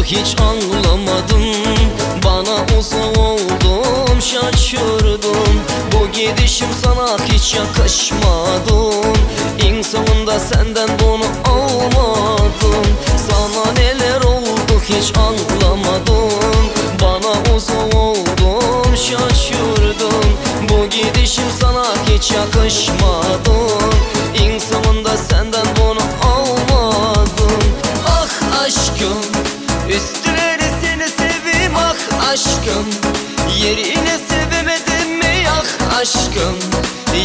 hiç anlamadım. Bana uzak oldum, şaşırdım. Bu gidişim sana hiç yakışmadı. İnsafında senden bunu almadım. Sana neler oldu hiç anlamadım. Bana uzak oldum, şaşırdım. Bu gidişim sana hiç yakışmadı. İnsafında senden bunu almadım. Ah aşkım, üstüne seni sevim ah aşkım. Yerine sevemedim mi ah aşkım.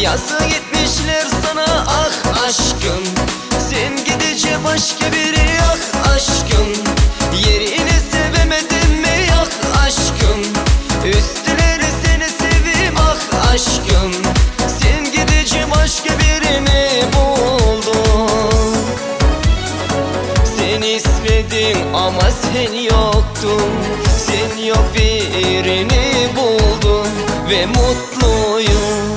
Yazık etmişler sana ah aşkım. Sen gidince başka biri ah aşkım. Yerine sevemedim mi ah aşkım. Üstüne seni sevim ah aşkım. Sen gidince başka birini buldum. Seni istedim ama sen yoktun. Sen yok birini buldum ve mutluyum.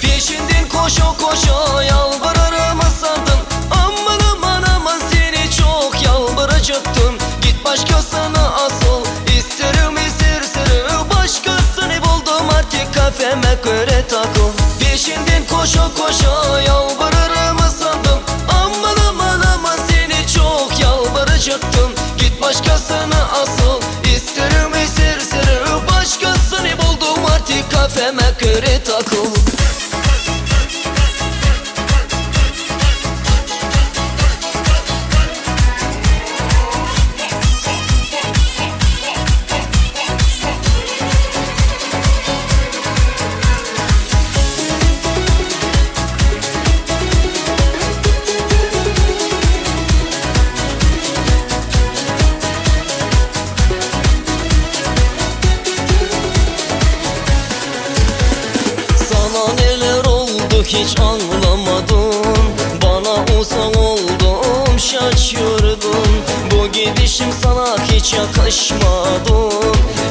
Peşinden koşa koşa yalvarırım sandım. Aman aman aman seni çok yalvaracaktım. Git başkasına asıl isterim serseri. Başkasını buldum artık kafeme göre takıl. Peşinden koşa koşa yalvarırım sandım. Aman aman aman seni çok yalvaracaktım. Git başkasına asıl isterim serseri. Başkasını buldum artık kafeme göre takıl. Hiç anlamadım. Bana uzak oldum, şaşırdım. Bu gidişim sana hiç yakışmadı.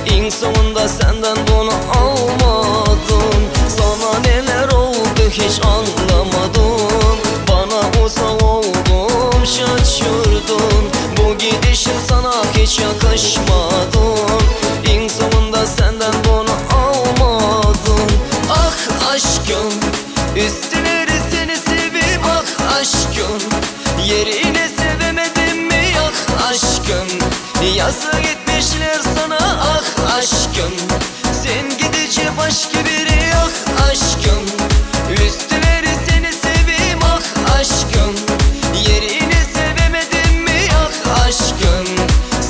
İnsafında senden bunu almadım. Sana neler oldu hiç anlamadım. Bana uzak oldum, şaşırdım. Bu gidişim sana hiç yakışmadı. İnsafında senden bunu almadım. Ah aşkım, üstüne seni sevim ah aşkım. Yerine sevemedim mi ah aşkım. Yazık etmişler sana ah aşkım. Sen gidince başka biri ah aşkım. Üstüne seni sevim ah aşkım. Yerine sevemedim mi ah aşkım.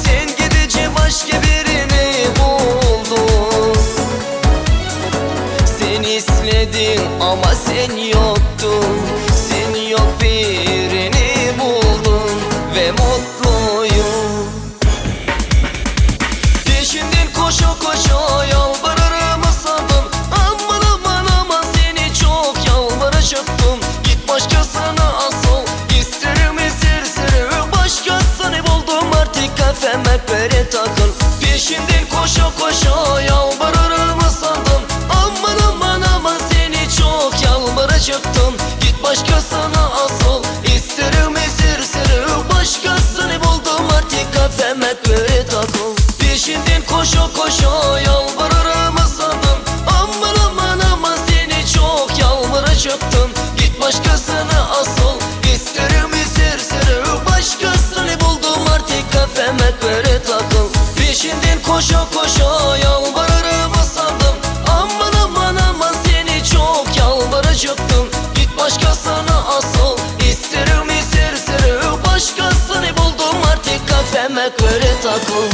Sen gidince başka birini buldum. Seni istedim ama sen yoktun. Sen yok birini buldum ve mutluyum. Peşinden koşa koşa yalvarırım sandım. Aman aman aman seni çok yalvaracaktım. Git başkasına asıl isterim serseri. Başkasını buldum artık kafeme göre takıl. Peşinden koşa koşa yalvarırım sandım. Aman aman aman seni çok yalvaracaktım. Git başkasına asıl isterim serseri. Başkasını buldum artık kafeme göre takıl. Peşinden koşa koşa yalvarırım sandım. Aman aman aman seni çok yalvaracaktım. Git başkasına asıl isterim serseri. Başkasını buldum artık kafeme göre takıl. Peşinden koşa koşa yalvarırım sandım. Aman aman aman seni çok yalvaracaktım. Git başkasına asıl isterim serseri. Başkasını buldum artık kafeme göre takıl.